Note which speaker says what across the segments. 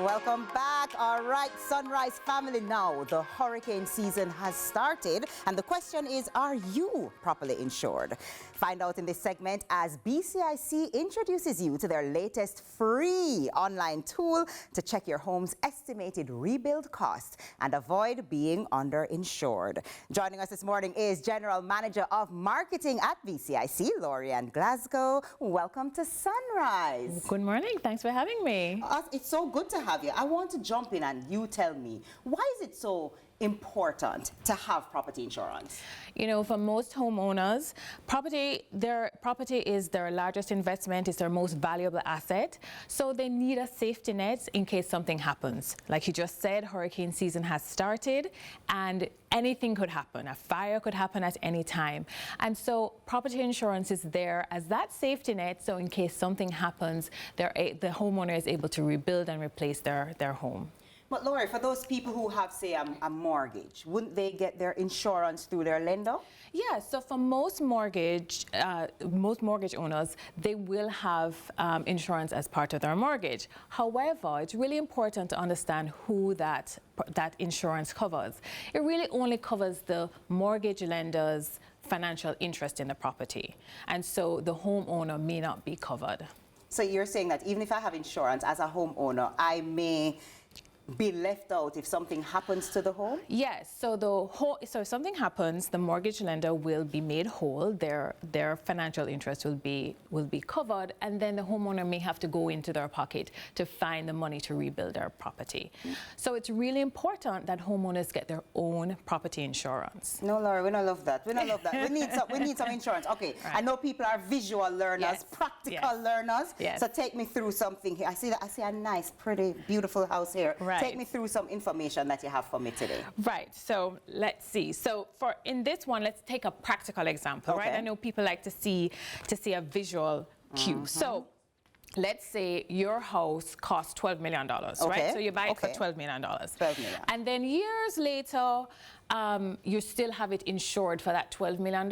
Speaker 1: Welcome back. All right, Sunrise family, now the hurricane season has started and the question is, are you properly insured? Find out in this segment as BCIC introduces you to their latest free online tool to check your home's estimated rebuild costs and avoid being underinsured. Joining us this morning is General Manager of Marketing at BCIC, Lorianne Glasgow. Welcome to Sunrise.
Speaker 2: Good morning. Thanks for having me.
Speaker 1: It's so good to have you. I want to jump in and you tell me, why is it so important to have property insurance?
Speaker 2: You know, for most homeowners, their property is their largest investment, it's their most valuable asset. So they need a safety net in case something happens. Like you just said, hurricane season has started and anything could happen. A fire could happen at any time. And so property insurance is there as that safety net. So in case something happens, the homeowner is able to rebuild and replace their home.
Speaker 1: But Lori, for those people who have, say, a mortgage, wouldn't they get their insurance through their lender?
Speaker 2: Yeah, so for most mortgage owners, they will have insurance as part of their mortgage. However, it's really important to understand who that insurance covers. It really only covers the mortgage lender's financial interest in the property. And so the homeowner may not be covered.
Speaker 1: So you're saying that even if I have insurance as a homeowner, I may be left out if something happens to the home?
Speaker 2: Yes, so so if something happens, the mortgage lender will be made whole, their financial interest will be covered, and then the homeowner may have to go into their pocket to find the money to rebuild their property. So it's really important that homeowners get their own property insurance.
Speaker 1: No, Laura, we don't love that. We don't love that. We need some insurance. Okay, right. I know people are visual learners, yes, practical learners. Yes. So take me through something here. I see a nice, pretty, beautiful house here. Right. Take me through some information that you have for me today.
Speaker 2: Right, so let's see. So in this one, let's take a practical example, okay, right? I know people like to see a visual cue. So let's say your house costs $12 million, okay, right? So you buy it for $12 million. $12 million. And then years later, you still have it insured for that $12 million.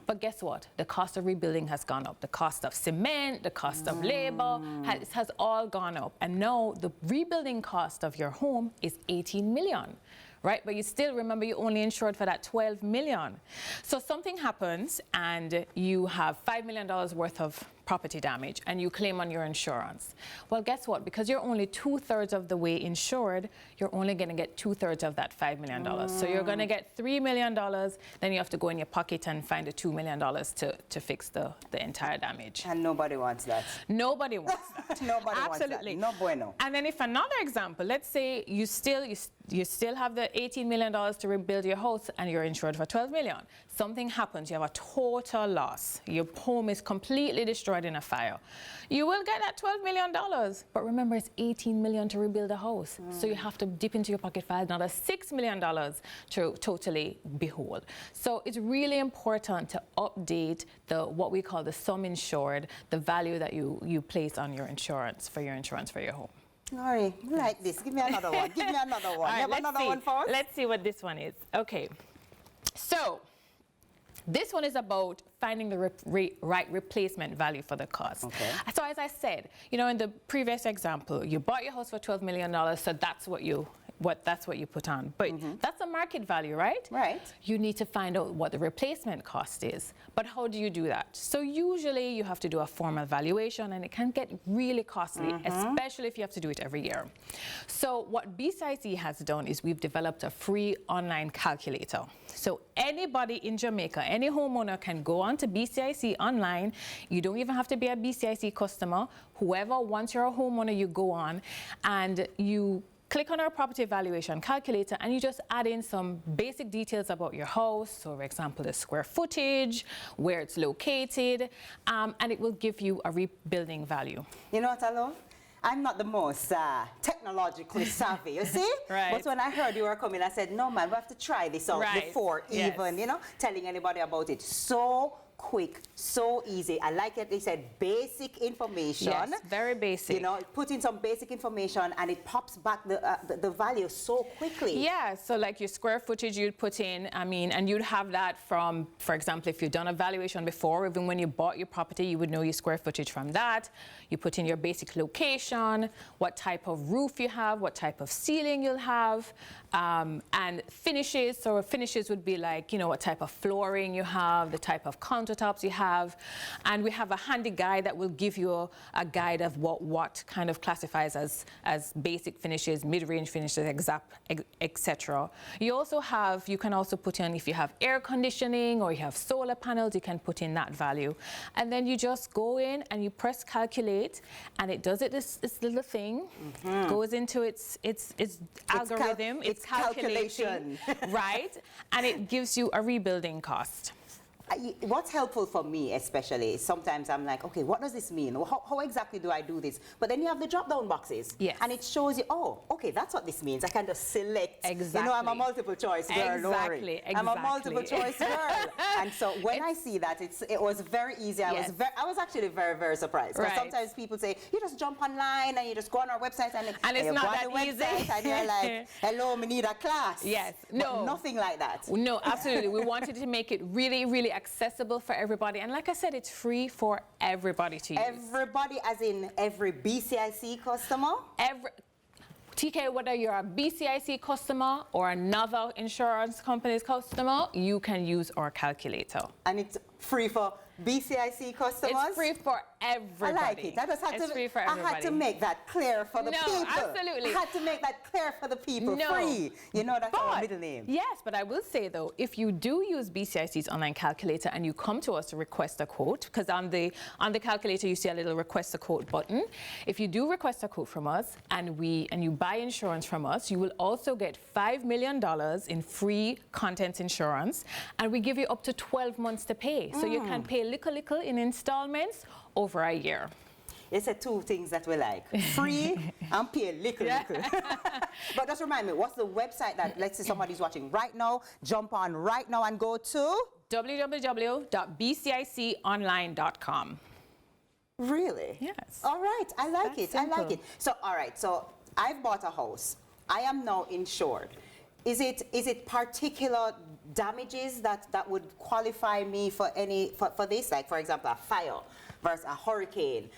Speaker 2: But guess what? The cost of rebuilding has gone up. The cost of cement, the cost of labor has all gone up. And now the rebuilding cost of your home is $18 million. Right? But you still remember you only insured for that $12 million. So something happens and you have $5 million worth of property damage and you claim on your insurance. Well, guess what? Because you're only 2/3 of the way insured, you're only going to get 2/3 of that $5 million. So you're going to get $3 million, then you have to go in your pocket and find the $2 million to fix the entire damage.
Speaker 1: And nobody wants that.
Speaker 2: Nobody wants that.
Speaker 1: Nobody
Speaker 2: Absolutely.
Speaker 1: wants that. No bueno.
Speaker 2: And then if another example, let's say you still have the $18 million to rebuild your house and you're insured for $12 million. Something happens, you have a total loss. Your home is completely destroyed in a fire. You will get that $12 million, but remember it's $18 million to rebuild a house. So you have to dip into your pocket for another $6 million to totally be whole. So it's really important to update what we call the sum insured, the value that you place on your insurance for your home.
Speaker 1: Lori, like this. Give me another one. Give me another one.
Speaker 2: Right,
Speaker 1: you have another one for us?
Speaker 2: Let's see what this one is. Okay. So this one is about finding the right replacement value for the cost. Okay. So as I said, you know, in the previous example, you bought your house for $12 million, so that's what you put on. But that's a market value, right? Right. You need to find out what the replacement cost is. But how do you do that? So usually you have to do a formal valuation and it can get really costly, especially if you have to do it every year. So what BCIC has done is we've developed a free online calculator. So anybody in Jamaica, any homeowner can go on to BCIC online. You don't even have to be a BCIC customer. Whoever, once you're a homeowner, you go on and you click on our property valuation calculator and you just add in some basic details about your house. So for example, the square footage, where it's located, and it will give you a rebuilding value.
Speaker 1: You know what I love? I'm not the most technologically savvy, you see? Right. But when I heard you were coming, I said, no man, we have to try this out before even, you know, telling anybody about it. So quick, so easy. I like it. They said basic information.
Speaker 2: Yes, very basic.
Speaker 1: You know, put in some basic information and it pops back the value so quickly.
Speaker 2: Yeah, so like your square footage you'd put in, I mean, and you'd have that from, for example, if you've done a valuation before, even when you bought your property, you would know your square footage from that. You put in your basic location, what type of roof you have, what type of ceiling you'll have, and finishes. So finishes would be like, you know, what type of flooring you have, the type of countertops you have. And we have a handy guide that will give you a guide of what kind of classifies as basic finishes, mid-range finishes, etc. You can also put in, if you have air conditioning or you have solar panels, you can put in that value. And then you just go in and you press calculate, and it does it, this little thing, goes into its algorithm, its calculation, right? And it gives you a rebuilding cost.
Speaker 1: What's helpful for me especially, sometimes I'm like, okay, what does this mean? How exactly do I do this? But then you have the drop-down boxes.
Speaker 2: Yes.
Speaker 1: And it shows you, oh, okay, that's what this means. I can just select.
Speaker 2: Exactly.
Speaker 1: You know, I'm a multiple choice girl,
Speaker 2: Exactly.
Speaker 1: I'm a multiple choice girl. And so when I see that, it was very easy. I was actually very, very surprised. Because sometimes people say, you just jump online and you just go on our website and
Speaker 2: it's
Speaker 1: you
Speaker 2: not
Speaker 1: go on
Speaker 2: that
Speaker 1: the website
Speaker 2: easy.
Speaker 1: and you're like, hello, me need a class.
Speaker 2: Yes.
Speaker 1: But nothing like that.
Speaker 2: No, absolutely. We wanted to make it really, really accessible for everybody. And like I said, it's free for everybody to use.
Speaker 1: Everybody, as in every BCIC customer?
Speaker 2: TK, whether you're a BCIC customer or another insurance company's customer, you can use our calculator.
Speaker 1: And it's free for BCIC customers?
Speaker 2: It's free for everybody.
Speaker 1: I like it. I just had
Speaker 2: it's
Speaker 1: to,
Speaker 2: free for everybody.
Speaker 1: I had to make that clear for the people.
Speaker 2: Absolutely.
Speaker 1: I had to make that clear for the people.
Speaker 2: No.
Speaker 1: Free. You know, that's our middle name.
Speaker 2: Yes, but I will say though, if you do use BCIC's online calculator and you come to us to request a quote, because on the calculator you see a little request a quote button. If you do request a quote from us and you buy insurance from us, you will also get $5 million in free contents insurance, and we give you up to 12 months to pay. So you can pay little in installments over a year.
Speaker 1: It's the two things that we like. Free and pay little. But just remind me, what's the website that, let's say somebody's watching right now, jump on right now and go to?
Speaker 2: www.bciconline.com.
Speaker 1: Really?
Speaker 2: Yes.
Speaker 1: All right, I like it.
Speaker 2: Simple.
Speaker 1: I like it. So, all right, so I've bought a house. I am now insured. Is it particular damages that would qualify me for this? Like, for example, a fire versus a hurricane,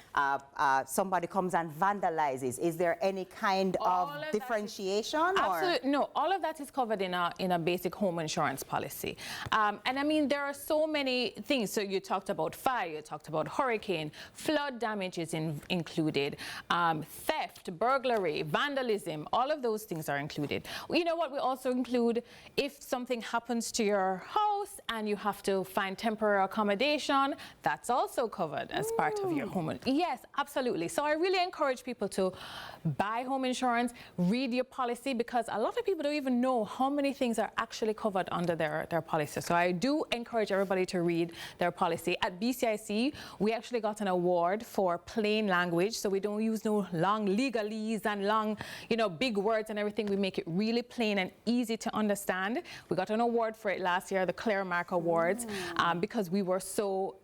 Speaker 1: somebody comes and vandalizes. Is there any kind of differentiation?
Speaker 2: Absolutely, no. All of that is covered in a basic home insurance policy. And I mean, there are so many things. So you talked about fire, you talked about hurricane, flood damage is included, theft, burglary, vandalism, all of those things are included. You know what we also include? If something happens to your house and you have to find temporary accommodation, that's also covered as part of your home. Yes, absolutely. So I really encourage people to buy home insurance, read your policy, because a lot of people don't even know how many things are actually covered under their policy. So I do encourage everybody to read their policy. At BCIC, we actually got an award for plain language. So we don't use no long legalese and long, big words and everything. We make it really plain and easy to understand. We got an award for it last year, the Claire Mark Awards, because we were so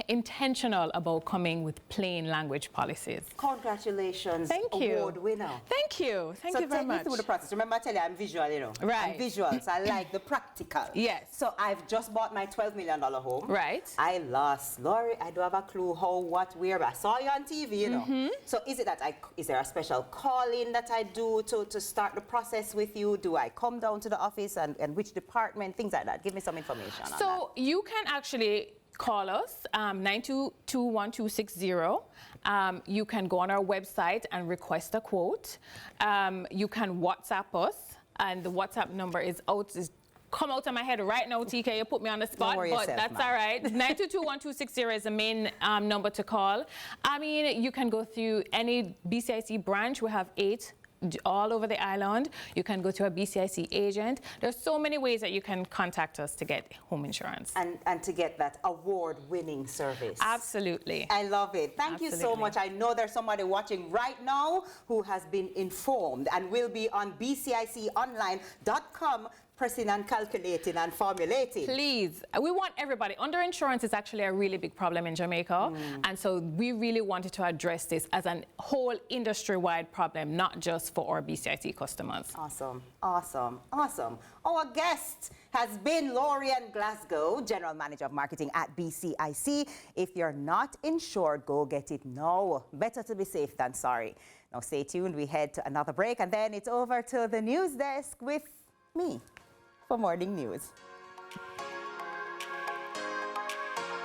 Speaker 2: intentional about coming with plain language policies.
Speaker 1: Congratulations.
Speaker 2: Thank you.
Speaker 1: Award winner.
Speaker 2: Thank you. Thank you very much.
Speaker 1: So take me through the process. Remember I tell you I'm visual,
Speaker 2: Right.
Speaker 1: I'm visual, so I like the practical.
Speaker 2: Yes.
Speaker 1: So I've just bought my $12 million home.
Speaker 2: Right.
Speaker 1: I lost. Lori, I don't have a clue how, what, where. I saw you on TV, So is it that is there a special call-in that I do to start the process with you? Do I come down to the office and which department? Things like that. Give me some information on that.
Speaker 2: So you can actually call us, 922-1260. You can go on our website and request a quote. You can WhatsApp us, and the WhatsApp number is come out of my head right now, TK. You put me on the spot, but that's all right. 922-1260 is the main number to call. I mean, you can go through any BCIC branch. We have 8 all over the island. You can go to a BCIC agent. There's so many ways that you can contact us to get home insurance.
Speaker 1: And to get that award-winning service.
Speaker 2: Absolutely.
Speaker 1: I love it. Thank you so much. I know there's somebody watching right now who has been informed and will be on bciconline.com pressing and calculating and formulating.
Speaker 2: Please, we want everybody. Underinsurance is actually a really big problem in Jamaica, and so we really wanted to address this as a whole industry-wide problem, not just for our BCIC customers.
Speaker 1: Awesome, awesome, awesome. Our guest has been Lorian Glasgow, General Manager of Marketing at BCIC. If you're not insured, go get it now. Better to be safe than sorry. Now stay tuned, we head to another break, and then it's over to the news desk with me for morning news.